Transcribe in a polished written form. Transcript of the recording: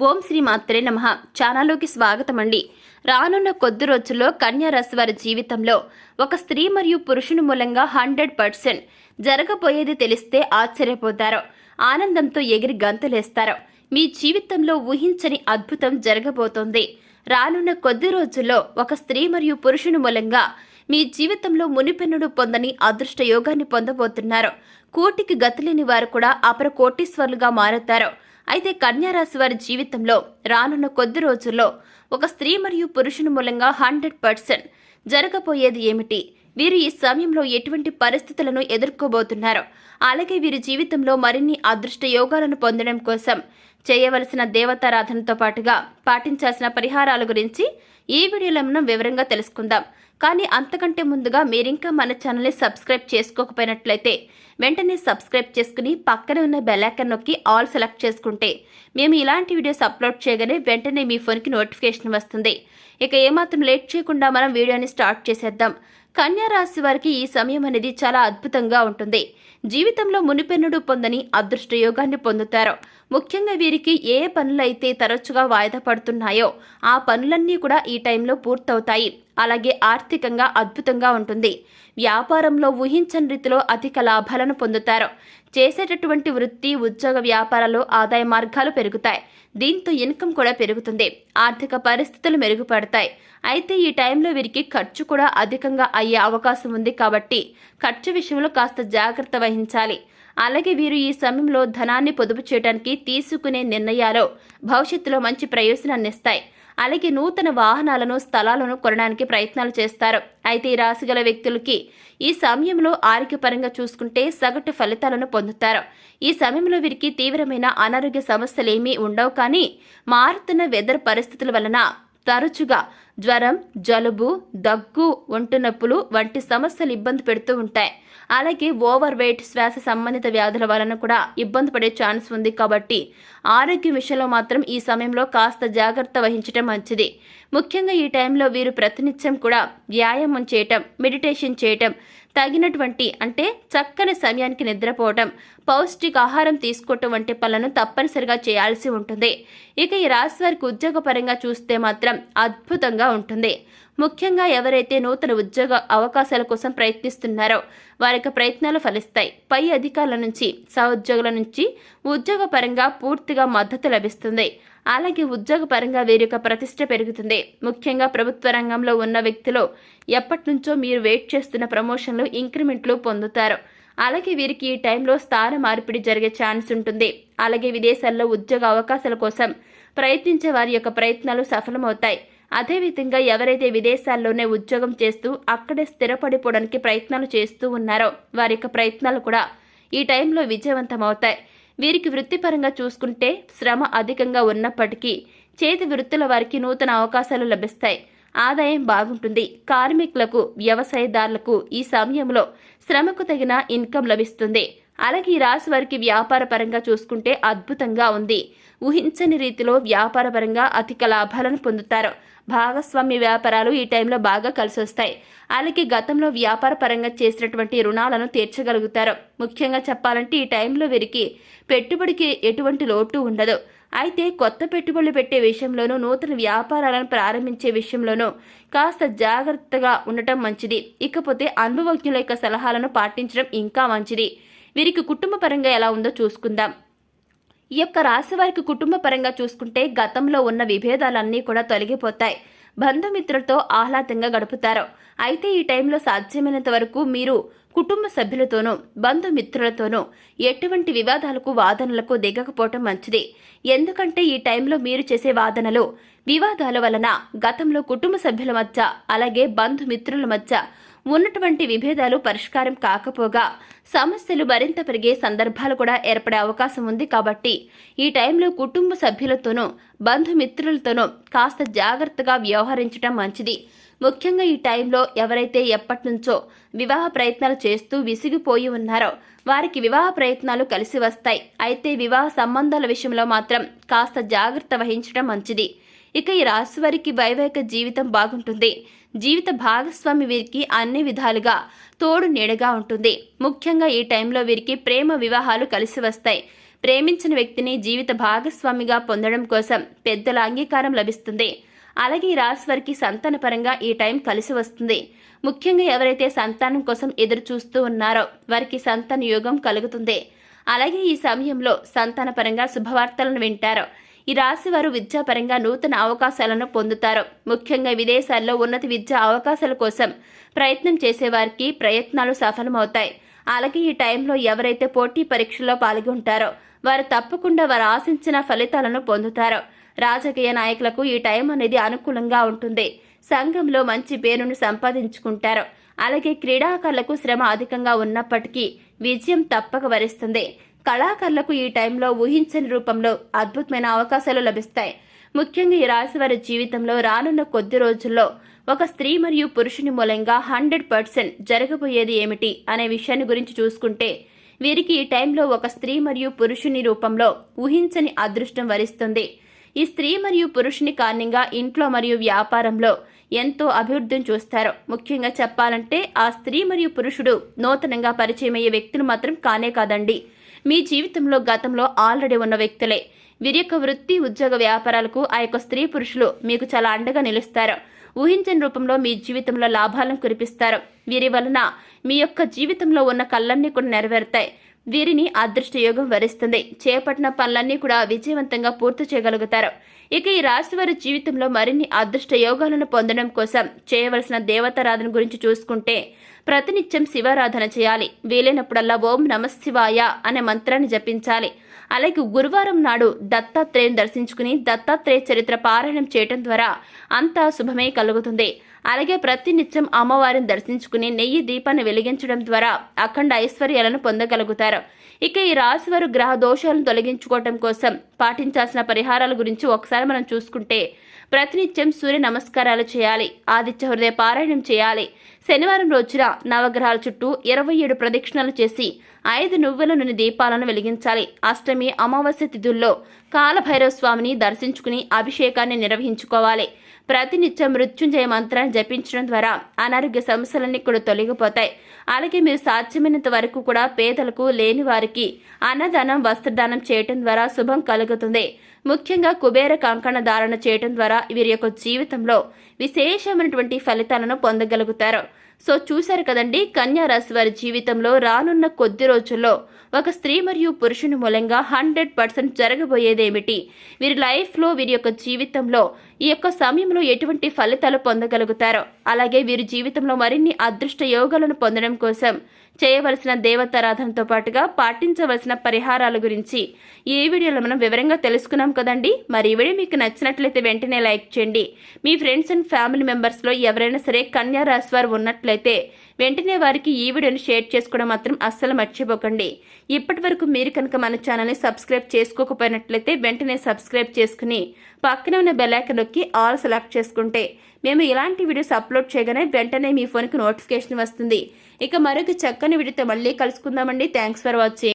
ఓం శ్రీ మాత్రే నమః. ఛానల్లోకి స్వాగతం అండి. రానున్న కొద్ది రోజుల్లో కన్యా రాశి వారి జీవితంలో ఒక స్త్రీ మరియు పురుషుని మూలంగా 100% జరగబోయేది తెలిస్తే ఆశ్చర్యపోతారు. ఆనందంతో ఎగిరి గంతులేస్తారు. మీ జీవితంలో ఊహించని అద్భుతం జరగబోతోంది. రానున్న కొద్ది రోజుల్లో ఒక స్త్రీ మరియు పురుషుని మూలంగా మీ జీవితంలో మునిపెన్నుడు పొందని అదృష్ట యోగాన్ని పొందబోతున్నారు. కోటికి గతిలేని వారు కూడా అపర కోటీశ్వర్లుగా మారుతారు. అయితే కన్యా రాశి వారి జీవితంలో రానున్న కొద్ది రోజుల్లో ఒక స్త్రీ మరియు పురుషుని మూలంగా 100% జరగబోయేది ఏమిటి, వీరు ఈ సమయంలో ఎటువంటి పరిస్థితులను ఎదుర్కోబోతున్నారు, అలాగే వీరి జీవితంలో మరిన్ని అదృష్ట యోగాలను పొందడం కోసం చేయవలసిన దేవతారాధనతో పాటుగా పాటించాల్సిన పరిహారాల గురించి ఈ వీడియోలో మనం వివరంగా తెలుసుకుందాం. కానీ అంతకంటే ముందుగా మీరింకా మన ఛానల్ని సబ్స్క్రైబ్ చేసుకోకపోయినట్లయితే వెంటనే సబ్స్క్రైబ్ చేసుకుని పక్కనే ఉన్న బెల్ ఐకాన్ నొక్కి ఆల్ సెలెక్ట్ చేసుకుంటే మేము ఇలాంటి వీడియోస్ అప్లోడ్ చేయగానే వెంటనే మీ ఫోన్కి నోటిఫికేషన్ వస్తుంది. ఇక ఏమాత్రం లేట్ చేయకుండా మనం వీడియోని స్టార్ట్ చేసేద్దాం. కన్యా రాశి వారికి ఈ సమయం అనేది చాలా అద్భుతంగా ఉంటుంది. జీవితంలో మునిపెన్నుడు పొందని అదృష్ట యోగాన్ని పొందుతారు. ముఖ్యంగా వీరికి ఏ పనులైతే తరచుగా వాయిదా పడుతున్నాయో ఆ పనులన్నీ కూడా ఈ టైంలో పూర్తవుతాయి. అలాగే ఆర్థికంగా అద్భుతంగా ఉంటుంది. వ్యాపారంలో ఊహించని రీతిలో అధిక లాభాలను పొందుతారు. చేసేటటువంటి వృత్తి, ఉద్యోగ, వ్యాపారాల్లో ఆదాయ మార్గాలు పెరుగుతాయి. దీంతో ఇన్కమ్ కూడా పెరుగుతుంది. ఆర్థిక పరిస్థితులు మెరుగుపడతాయి. అయితే ఈ టైంలో వీరికి ఖర్చు కూడా అధికంగా అయ్యే అవకాశం ఉంది కాబట్టి ఖర్చు విషయంలో కాస్త జాగ్రత్త వహించాలి. అలాగే వీరు ఈ సమయంలో ధనాన్ని పొదుపు చేయడానికి తీసుకునే నిర్ణయాలు భవిష్యత్తులో మంచి ప్రయోజనాన్ని ఇస్తాయి. అలాగే నూతన వాహనాలను, స్థలాలను కొనడానికి ప్రయత్నాలు చేస్తారు. అయితే ఈ రాశిగల వ్యక్తులకి ఈ సమయంలో ఆరోగ్యపరంగా చూసుకుంటే సగటు ఫలితాలను పొందుతారు. ఈ సమయంలో వీరికి తీవ్రమైన అనారోగ్య సమస్యలేమీ ఉండవు. కానీ మారుతున్న వెదర్ పరిస్థితుల వలన తరచుగా జ్వరం, జలుబు, దగ్గు, ఒంటి నొప్పులు వంటి సమస్యలు ఇబ్బంది పెడుతూ ఉంటాయి. అలాగే ఓవర్ వెయిట్, శ్వాస సంబంధిత వ్యాధుల వలన కూడా ఇబ్బంది పడే ఛాన్స్ ఉంది. కాబట్టి ఆరోగ్యం విషయంలో మాత్రం ఈ సమయంలో కాస్త జాగ్రత్త వహించడం మంచిది. ముఖ్యంగా ఈ టైంలో వీరు ప్రతినిత్యం కూడా వ్యాయామం చేయటం, మెడిటేషన్ చేయటం, తగినటువంటి అంటే చక్కని సమయానికి నిద్రపోవటం, పౌష్టికాహారం తీసుకోవటం వంటి పనులను తప్పనిసరిగా చేయాల్సి ఉంటుంది. ఇక ఈ రాశి వారికి ఉద్యోగపరంగా చూస్తే మాత్రం అద్భుతంగా ఉంటుంది. ముఖ్యంగా ఎవరైతే నూతన ఉద్యోగ అవకాశాల కోసం ప్రయత్నిస్తున్నారో వారికి ప్రయత్నాలు ఫలిస్తాయి. పై అధికారుల నుంచి, సహోద్యోగుల నుంచి ఉద్యోగపరంగా పూర్తిగా మద్దతు లభిస్తుంది. అలాగే ఉద్యోగపరంగా వీరి యొక్క ప్రతిష్ట పెరుగుతుంది. ముఖ్యంగా ప్రభుత్వ రంగంలో ఉన్న వ్యక్తులు ఎప్పటి నుంచో మీరు వెయిట్ చేస్తున్న ప్రమోషన్లు, ఇంక్రిమెంట్లు పొందుతారు. అలాగే వీరికి ఈ టైంలో స్థాన మార్పిడి జరిగే ఛాన్స్ ఉంటుంది. అలాగే విదేశాల్లో ఉద్యోగ అవకాశాల కోసం ప్రయత్నించే వారి యొక్క ప్రయత్నాలు సఫలమవుతాయి. అదేవిధంగా ఎవరైతే విదేశాల్లోనే ఉద్యోగం చేస్తూ అక్కడే స్థిరపడిపోవడానికి ప్రయత్నాలు చేస్తూ ఉన్నారో వారి యొక్క ప్రయత్నాలు కూడా ఈ టైంలో విజయవంతమవుతాయి. వీరికి వృత్తిపరంగా చూసుకుంటే శ్రమ అధికంగా ఉన్నప్పటికీ చేతి వృత్తుల వారికి నూతన అవకాశాలు లభిస్తాయి. ఆదాయం బాగుంటుంది. కార్మికులకు, వ్యవసాయదారులకు ఈ సమయంలో శ్రమకు తగిన ఇన్కమ్ లభిస్తుంది. అలాగే ఈ రాశి వారికి వ్యాపార పరంగా చూసుకుంటే అద్భుతంగా ఉంది. ఊహించని రీతిలో వ్యాపార పరంగా అధిక లాభాలను పొందుతారు. భాగస్వామ్య వ్యాపారాలు ఈ టైంలో బాగా కలిసి వస్తాయి. అలాగే గతంలో వ్యాపార పరంగా చేసినటువంటి రుణాలను తీర్చగలుగుతారు. ముఖ్యంగా చెప్పాలంటే ఈ టైంలో వీరికి పెట్టుబడికి ఎటువంటి లోటు ఉండదు. అయితే కొత్త పెట్టుబడులు పెట్టే విషయంలోనూ, నూతన వ్యాపారాలను ప్రారంభించే విషయంలోనూ కాస్త జాగ్రత్తగా ఉండటం మంచిది. ఇకపోతే అనుభవజ్ఞుల యొక్క సలహాలను పాటించడం ఇంకా మంచిది. వీరికి కుటుంబ పరంగా ఎలా ఉందో చూసుకుందాం. ఈ యొక్క రాశి వారికి కుటుంబ పరంగా చూసుకుంటే గతంలో ఉన్న విభేదాలన్నీ కూడా తొలగిపోతాయి. బంధుమిత్రులతో ఆహ్లాదంగా గడుపుతారు. అయితే ఈ టైంలో సాధ్యమైనంత వరకు మీరు కుటుంబ సభ్యులతోనూ, బంధుమిత్రులతోనూ ఎటువంటి వివాదాలకు, వాదనలకు దిగకపోవటం మంచిది. ఎందుకంటే ఈ టైంలో మీరు చేసే వాదనలు, వివాదాల వలన గతంలో కుటుంబ సభ్యుల మధ్య, అలాగే బంధుమిత్రుల మధ్య ఉన్నటువంటి విభేదాలు పరిష్కారం కాకపోగా సమస్యలు మరింత పెరిగే సందర్భాలు కూడా ఏర్పడే అవకాశం ఉంది. కాబట్టి ఈ టైంలో కుటుంబ సభ్యులతోనూ, బంధుమిత్రులతోనూ కాస్త జాగ్రత్తగా వ్యవహరించడం మంచిది. ముఖ్యంగా ఈ టైంలో ఎవరైతే ఎప్పటి నుంచో వివాహ ప్రయత్నాలు చేస్తూ విసిగిపోయి ఉన్నారో వారికి వివాహ ప్రయత్నాలు కలిసి వస్తాయి. అయితే వివాహ సంబంధాల విషయంలో మాత్రం కాస్త జాగ్రత్త వహించడం మంచిది. ఇక ఈ రాశి వారికి వైవాహిక జీవితం బాగుంటుంది. జీవిత భాగస్వామి వీరికి అన్ని విధాలుగా తోడు నీడగా ఉంటుంది. ముఖ్యంగా ఈ టైంలో వీరికి ప్రేమ వివాహాలు కలిసి వస్తాయి. ప్రేమించిన వ్యక్తిని జీవిత భాగస్వామిగా పొందడం కోసం పెద్దల అంగీకారం లభిస్తుంది. అలాగే ఈ రాశి వారికి సంతానపరంగా ఈ టైం కలిసి వస్తుంది. ముఖ్యంగా ఎవరైతే సంతానం కోసం ఎదురు చూస్తూ ఉన్నారో వారికి సంతాన యోగం కలుగుతుంది. అలాగే ఈ సమయంలో సంతానపరంగా శుభవార్తలను వింటారు. ఈ రాశి వారు విద్యాపరంగా నూతన అవకాశాలను పొందుతారు. ముఖ్యంగా విదేశాల్లో ఉన్నత విద్యా అవకాశాల కోసం ప్రయత్నం చేసేవారికి ప్రయత్నాలు సఫలమవుతాయి. అలాగే ఈ టైంలో ఎవరైతే పోటీ పరీక్షల్లో పాల్గొంటారో వారు తప్పకుండా వారు ఆశించిన ఫలితాలను పొందుతారు. రాజకీయ నాయకులకు ఈ టైం అనేది అనుకూలంగా ఉంటుంది. సంఘంలో మంచి పేరును సంపాదించుకుంటారు. అలాగే క్రీడాకారులకు శ్రమ అధికంగా ఉన్నప్పటికీ విజయం తప్పక వరిస్తుంది. కళాకారులకు ఈ టైంలో ఊహించని రూపంలో అద్భుతమైన అవకాశాలు లభిస్తాయి. ముఖ్యంగా ఈ రాశి వారి జీవితంలో రానున్న కొద్ది రోజుల్లో ఒక స్త్రీ మరియు పురుషుని మూలంగా 100% జరగబోయేది ఏమిటి అనే విషయాన్ని గురించి చూసుకుంటే వీరికి ఈ టైంలో ఒక స్త్రీ మరియు పురుషుని రూపంలో ఊహించని అదృష్టం వరిస్తుంది. ఈ స్త్రీ మరియు పురుషుని కారణంగా ఇంట్లో మరియు వ్యాపారంలో ఎంతో అభివృద్ధిని చూస్తారు. ముఖ్యంగా చెప్పాలంటే ఆ స్త్రీ మరియు పురుషుడు నూతనంగా పరిచయమయ్యే వ్యక్తులు మాత్రం కానే కాదండి. మీ జీవితంలో గతంలో ఆల్రెడీ ఉన్న వ్యక్తులే. వీరి యొక్క వృత్తి ఉద్యోగ వ్యాపారాలకు ఆ యొక్క స్త్రీ పురుషులు మీకు చాలా అండగా నిలుస్తారు. ఊహించని రూపంలో మీ జీవితంలో లాభాలను కురిపిస్తారు. వీరి వలన మీ యొక్క జీవితంలో ఉన్న కళ్ళన్నీ కూడా నెరవేరుతాయి. వీరిని అదృష్ట యోగం వరిస్తుంది. చేపట్టిన పనులన్నీ కూడా విజయవంతంగా పూర్తి చేయగలుగుతారు. ఇక ఈ రాశి వారి జీవితంలో మరిన్ని అదృష్ట యోగాలను పొందడం కోసం చేయవలసిన దేవతారాధన గురించి చూసుకుంటే ప్రతినిత్యం శివారాధన చేయాలి. వీలైనప్పుడల్లా ఓం నమఃశివాయ అనే మంత్రాన్ని జపించాలి. అలాగే గురువారం నాడు దత్తాత్రేయుని దర్శించుకుని దత్తాత్రేయ చరిత్ర పారాయణం చేయటం ద్వారా అంతా శుభమే కలుగుతుంది. అలాగే ప్రతినిత్యం అమ్మవారిని దర్శించుకుని నెయ్యి దీపాన్ని వెలిగించడం ద్వారా అఖండ ఐశ్వర్యాలను పొందగలుగుతారు. ఇక ఈ రాశివారు గ్రహ దోషాలను తొలగించుకోవటం కోసం పాటించాల్సిన పరిహారాల గురించి ఒకసారి మనం చూసుకుంటే ప్రతినిత్యం సూర్య నమస్కారాలు చేయాలి. ఆదిత్య హృదయ పారాయణం చేయాలి. శనివారం రోజున నవగ్రహాల చుట్టూ 27 ప్రదక్షిణలు చేసి 5 నువ్వుల నూనె దీపాలను వెలిగించాలి. అష్టమి అమావాస్య తిథుల్లో కాలభైరవ స్వామిని దర్శించుకుని అభిషేకాన్ని నిర్వహించుకోవాలి. ప్రతినిత్యం మృత్యుంజయ మంత్రాన్ని జపించడం ద్వారా అనారోగ్య సమస్యలన్నీ కూడా తొలగిపోతాయి. అలాగే మీరు సాధ్యమైనంత వరకు కూడా పేదలకు లేని వారికి అన్నదానం వస్త్రదానం చేయటం ద్వారా శుభం కలుగుతుంది. ముఖ్యంగా కుబేర కంకణ ధారణ చేయటం ద్వారా వీరి యొక్క జీవితంలో విశేషమైనటువంటి ఫలితాలను పొందగలుగుతారు. సో చూశారు కదండి, కన్యా రాశి వారి జీవితంలో రానున్న కొద్ది రోజుల్లో ఒక స్త్రీ మరియు పురుషుని మూలంగా 100% జరగబోయేదేమిటి, వీరి లైఫ్లో వీరి యొక్క జీవితంలో ఈ యొక్క సమయంలో ఎటువంటి ఫలితాలు పొందగలుగుతారో, అలాగే వీరి జీవితంలో మరిన్ని అదృష్ట యోగాలను పొందడం కోసం చేయవలసిన దేవతారాధనతో పాటుగా పాటించవలసిన పరిహారాల గురించి ఈ వీడియోలో మనం వివరంగా తెలుసుకున్నాం కదండి. మరి ఈ వీడియో మీకు నచ్చినట్లయితే వెంటనే లైక్ చేయండి. మీ ఫ్రెండ్స్ అండ్ ఫ్యామిలీ మెంబర్స్లో ఎవరైనా సరే కన్యా రాశి వారు ఉన్నట్లయితే వెంటనే వారికి ఈ వీడియోని షేర్ చేసుకోవడం మాత్రం అస్సలు మర్చిపోకండి. ఇప్పటి వరకు మీరు కనుక మన ఛానల్ని సబ్స్క్రైబ్ చేసుకోకపోయినట్లయితే వెంటనే సబ్స్క్రైబ్ చేసుకుని పక్కన ఉన్న బెల్ ఐకాన్ నొక్కి ఆల్ సెలెక్ట్ చేసుకుంటే మేము ఇలాంటి వీడియోస్ అప్లోడ్ చేయగానే వెంటనే మీ ఫోన్కి నోటిఫికేషన్ వస్తుంది. ఇక మరొక చక్కని వీడియోతో మళ్ళీ కలుసుకుందామండి. Thanks for watching.